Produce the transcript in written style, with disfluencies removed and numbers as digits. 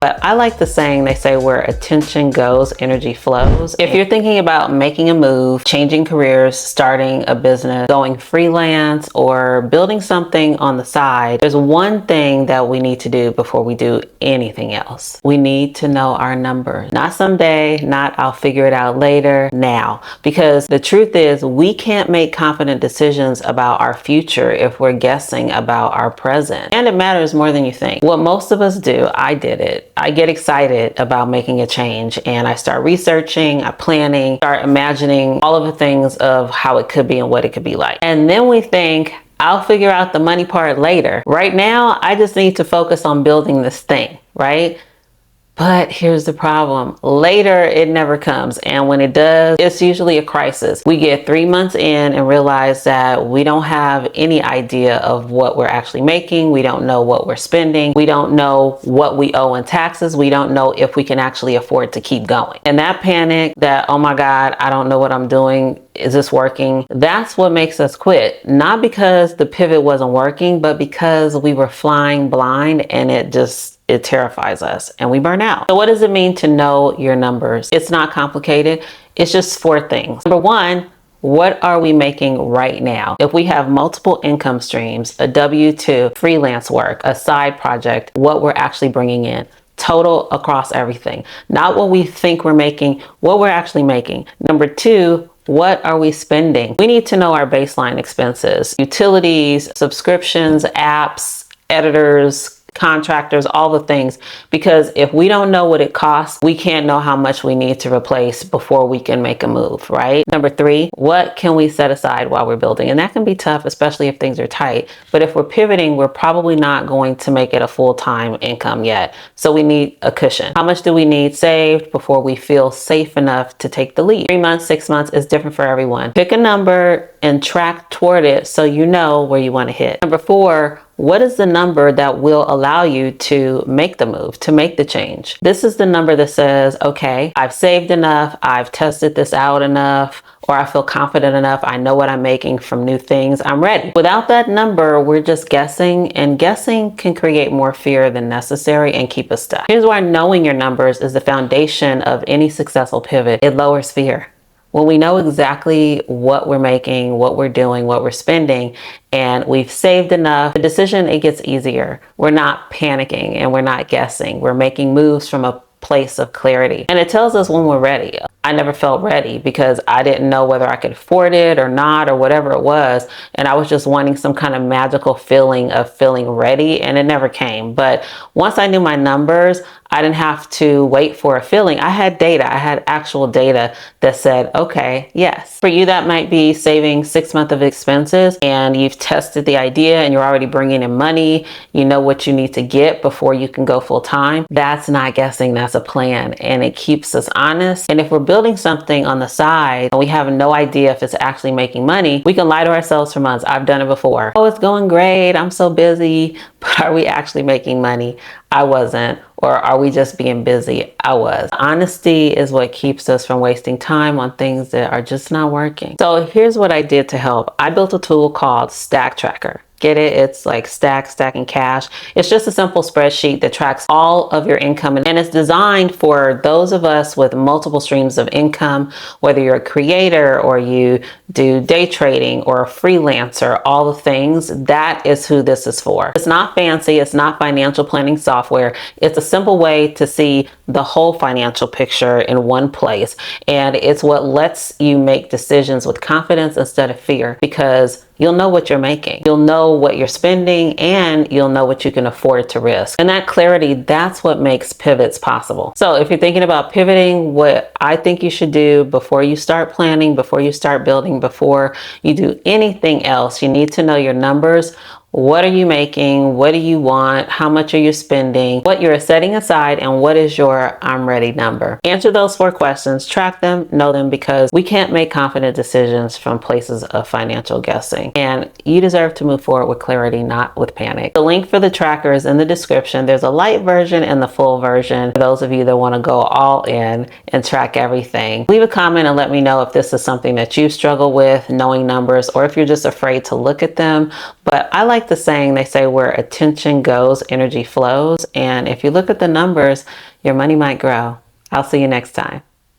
But I like the saying, they say where attention goes, energy flows. If you're thinking about making a move, changing careers, starting a business, going freelance, or building something on the side, there's one thing that we need to do before we do anything else. We need to know our numbers. Not someday, not I'll figure it out later, now. Because the truth is, we can't make confident decisions about our future if we're guessing about our present. And it matters more than you think. What most of us do, I did it. I get excited about making a change and I start researching, I planning, start imagining all of the things of how it could be and what it could be like. And then we think, I'll figure out the money part later. Right now, I just need to focus on building this thing, right? But here's the problem. Later, it never comes. And when it does, it's usually a crisis. We get 3 months in and realize that we don't have any idea of what we're actually making. We don't know what we're spending. We don't know what we owe in taxes. We don't know if we can actually afford to keep going. And that panic that, oh my God, I don't know what I'm doing. Is this working? That's what makes us quit. Not because the pivot wasn't working, but because we were flying blind and it terrifies us and we burn out. So what does it mean to know your numbers? It's not complicated. It's just 4 things. Number 1, what are we making right now? If we have multiple income streams, a W-2, freelance work, a side project, what we're actually bringing in. Total across everything. Not what we think we're making, what we're actually making. Number 2, what are we spending? We need to know our baseline expenses, utilities, subscriptions, apps, editors, contractors, all the things, because if we don't know what it costs, we can't know how much we need to replace before we can make a move, right? Number 3, what can we set aside while we're building? And that can be tough, especially if things are tight. But if we're pivoting, we're probably not going to make it a full-time income yet. So we need a cushion. How much do we need saved before we feel safe enough to take the leap? 3 months, 6 months is different for everyone. Pick a number and track toward it so you know where you want to hit. Number 4, what is the number that will allow you to make the move, to make the change? This is the number that says, okay, I've saved enough, I've tested this out enough, or I feel confident enough, I know what I'm making from new things, I'm ready. Without that number, we're just guessing, and guessing can create more fear than necessary and keep us stuck. Here's why knowing your numbers is the foundation of any successful pivot. It lowers fear. When we know exactly what we're making, what we're doing, what we're spending, and we've saved enough, the decision, it gets easier. We're not panicking and we're not guessing. We're making moves from a place of clarity. And it tells us when we're ready. I never felt ready because I didn't know whether I could afford it or not or whatever it was. And I was just wanting some kind of magical feeling of feeling ready, and it never came. But once I knew my numbers, I didn't have to wait for a feeling. I had data. I had actual data that said, okay, yes. For you, that might be saving 6 months of expenses and you've tested the idea and you're already bringing in money. You know what you need to get before you can go full time. That's not guessing, that's a plan, and it keeps us honest. And if we're building something on the side and we have no idea if it's actually making money, we can lie to ourselves for months. I've done it before. Oh, it's going great. I'm so busy. But are we actually making money? I wasn't. Or are we just being busy? I was. Honesty is what keeps us from wasting time on things that are just not working. So here's what I did to help. I built a tool called Stack Tracker. Get it? It's like stacking cash. It's just a simple spreadsheet that tracks all of your income, and it's designed for those of us with multiple streams of income, whether you're a creator or you do day trading or a freelancer, all the things. That is who this is for. It's not fancy. It's not financial planning software. It's a simple way to see the whole financial picture in one place. And it's what lets you make decisions with confidence instead of fear, because you'll know what you're making. You'll know what you're spending, and you'll know what you can afford to risk. And that clarity, that's what makes pivots possible. So if you're thinking about pivoting, what I think you should do before you start planning, before you start building, before you do anything else, you need to know your numbers. What are you making? What do you want? How much are you spending? What you're setting aside, and what is your I'm ready number? Answer those 4 questions, track them, know them, because we can't make confident decisions from places of financial guessing. And you deserve to move forward with clarity, not with panic. The link for the tracker is in the description. There's a light version and the full version for those of you that want to go all in and track everything. Leave a comment and let me know if this is something that you struggle with, knowing numbers, or if you're just afraid to look at them. But I like like the saying, they say where attention goes, energy flows. And if you look at the numbers, your money might grow. I'll see you next time.